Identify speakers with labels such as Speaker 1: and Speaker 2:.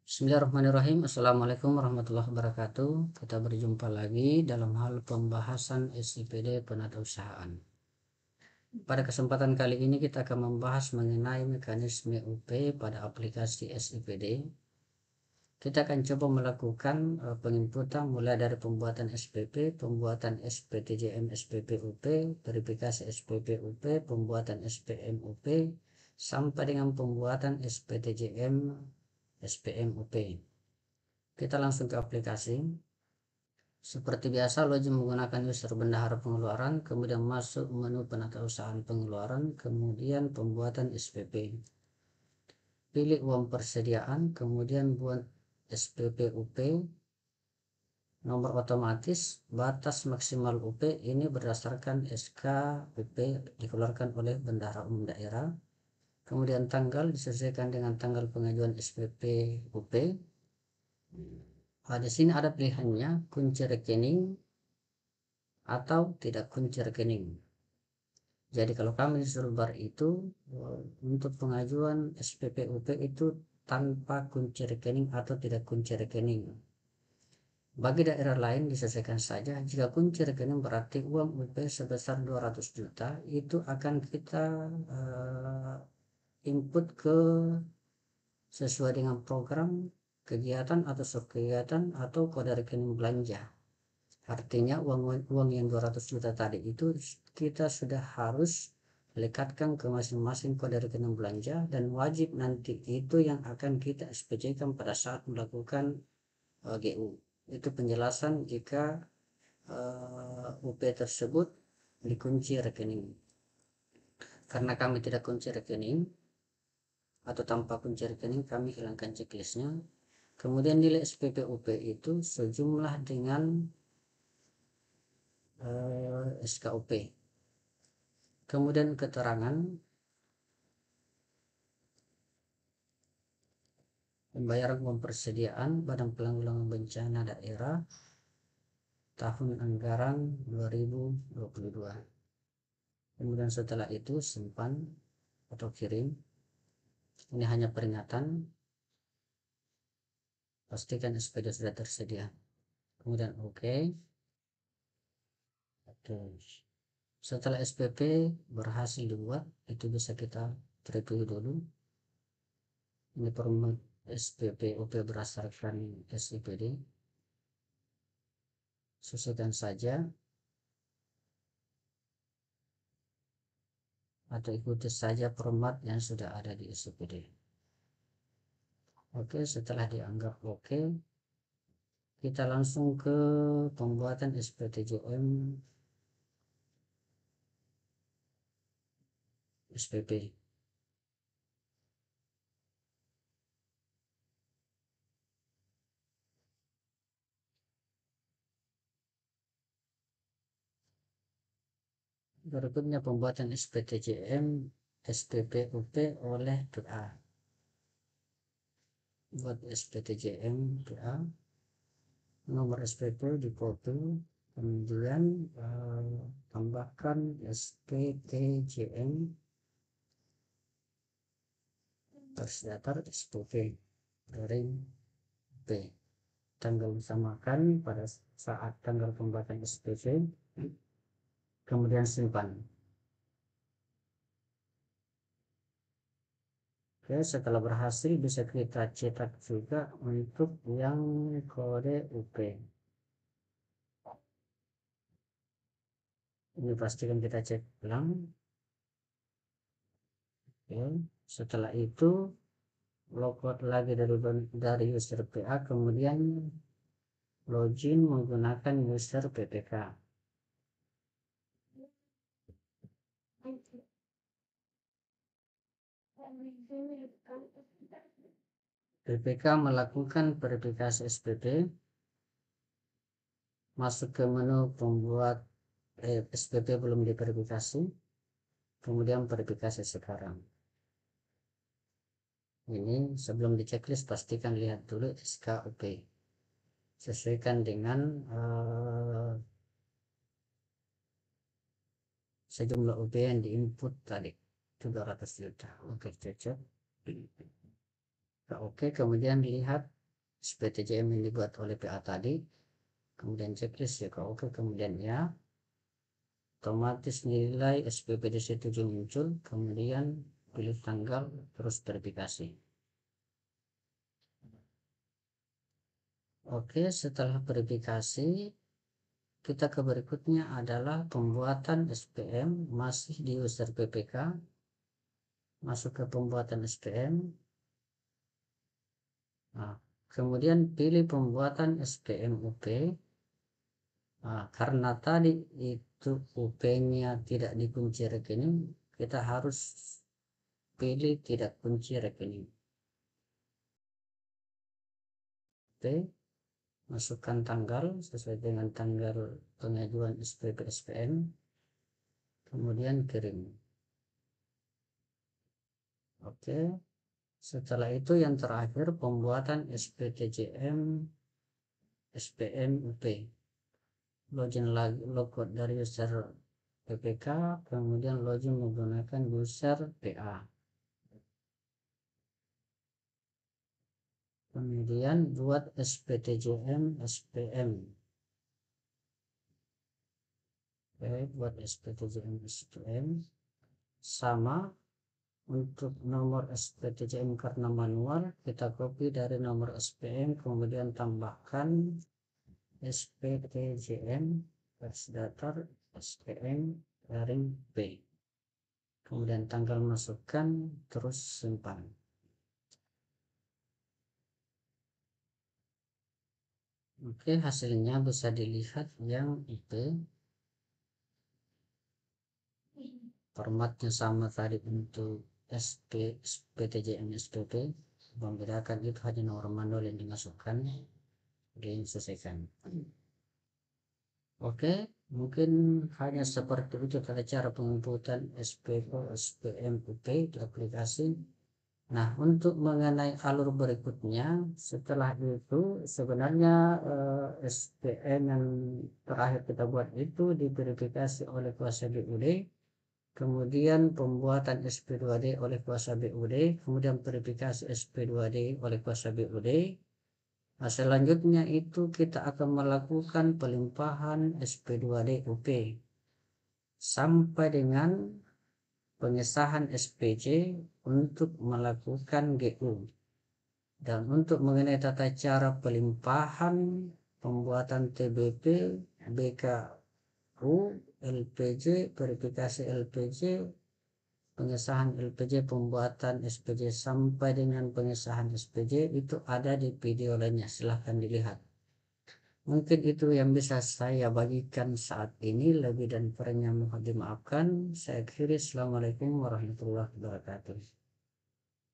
Speaker 1: Bismillahirrahmanirrahim. Assalamualaikum warahmatullahi wabarakatuh. Kita berjumpa lagi dalam hal pembahasan SIPD penatausahaan. Pada kesempatan kali ini kita akan membahas mengenai mekanisme UP pada aplikasi SIPD. Kita akan coba melakukan penginputan mulai dari pembuatan SPP, pembuatan SPTJM SPP UP, verifikasi SPP UP, pembuatan SPM UP, sampai dengan pembuatan SPTJM SPM UP. Kita langsung ke aplikasi. Seperti biasa, login menggunakan user bendahara pengeluaran, kemudian masuk menu penatausahaan pengeluaran, kemudian pembuatan SPP. Pilih uang persediaan, kemudian buat SPP UP, nomor otomatis, batas maksimal UP ini berdasarkan SK UP dikeluarkan oleh Bendahara Umum Daerah. Kemudian tanggal disesuaikan dengan tanggal pengajuan SPP UP. Di sini ada pilihannya kunci rekening atau tidak kunci rekening. Jadi kalau kami di Sulbar itu untuk pengajuan SPP UP itu tanpa kunci rekening atau tidak kunci rekening. Bagi daerah lain disesuaikan saja. Jika kunci rekening berarti uang UP sebesar 200 juta itu akan kita input ke sesuai dengan program kegiatan atau subkegiatan atau kode rekening belanja. Artinya uang yang 200 juta tadi itu kita sudah harus lekatkan ke masing-masing kode rekening belanja, dan wajib nanti itu yang akan kita SPC-kan pada saat melakukan GU. Itu penjelasan jika UP tersebut dikunci rekening. Karena kami tidak kunci rekening atau tanpa kunci rekening, kami hilangkan checklistnya. Kemudian nilai SPP UP itu sejumlah dengan SKUP. Kemudian keterangan pembayaran uang persediaan Badan Penanggulangan Bencana Daerah tahun anggaran 2022. Kemudian setelah itu simpan atau kirim. Ini hanya peringatan, pastikan SPD sudah tersedia. Kemudian oke. Setelah SPP berhasil dibuat, itu bisa kita review dulu. Ini format SPP UP berdasarkan SIPD. Sesuaikan saja atau ikuti saja format yang sudah ada di SIPD. Oke, setelah dianggap oke, kita langsung ke pembuatan SPTJM SPP. Berikutnya pembuatan SPTJM SPP UP oleh PA. Buat SPTJM PA, nomor SPP di copy, kemudian tambahkan SPTJM garis datar SPP garing P. Tanggal disamakan pada saat tanggal pembuatan SPP, kemudian simpan. Oke, setelah berhasil bisa kita cetak juga untuk yang kode UP. Ini pastikan kita cek ulang. Oke, setelah itu logout lagi dari user PA, kemudian login menggunakan user PPK. PPK melakukan verifikasi SPP, masuk ke menu pembuat SPP belum diverifikasi, kemudian verifikasi sekarang. Ini sebelum di checklist pastikan lihat dulu SKUP, sesuaikan dengan sejumlah UP yang diinput tadi 300 juta. Oke, cocok. Oke, kemudian lihat SPTJM yang dibuat oleh PA tadi, kemudian checklist ya oke, kemudian ya, otomatis nilai SPPD 7 muncul, kemudian pilih tanggal, terus verifikasi. Oke, setelah verifikasi, kita ke berikutnya adalah pembuatan SPM, masih di user PPK, masuk ke pembuatan SPM. Nah, kemudian pilih pembuatan SPM UP. Nah, karena tadi itu UP-nya tidak dikunci rekening, kita harus pilih tidak kunci rekening. Oke, masukkan tanggal sesuai dengan tanggal pengajuan SPP SPM, kemudian kirim. Oke, setelah itu yang terakhir pembuatan SPTJM SPM UP. Login lagi, logout dari user PPK, kemudian login menggunakan user PA. Kemudian buat SPTJM SPM. Oke, buat SPTJM SPM sama. Untuk nomor SPTJM karena manual, kita copy dari nomor SPM, kemudian tambahkan SPTJM garis datar SPM garing B, kemudian tanggal masukkan, terus simpan. Oke, hasilnya bisa dilihat yang itu formatnya sama tadi untuk SPTJM SPP, membedakan itu hanya nomor manual yang dimasukkan, diselesaikan. Oke, mungkin hanya seperti itu cara penginputan SPP SPM UP di aplikasi. Nah, untuk mengenai alur berikutnya, setelah itu sebenarnya SPM yang terakhir kita buat itu diverifikasi oleh kuasa BUD, kemudian pembuatan SP2D oleh kuasa BUD, kemudian verifikasi SP2D oleh kuasa BUD. Nah, selanjutnya itu kita akan melakukan pelimpahan SP2D UP sampai dengan pengesahan SPJ untuk melakukan GU. Dan untuk mengenai tata cara pelimpahan, pembuatan TBP, BKU, LPJ, verifikasi LPJ, pengesahan LPJ, pembuatan SPJ sampai dengan pengesahan SPJ itu ada di video lainnya, silahkan dilihat. Mungkin itu yang bisa saya bagikan saat ini, lebih dan kurangnya mohon dimaafkan. Saya akhiri, assalamualaikum warahmatullahi wabarakatuh.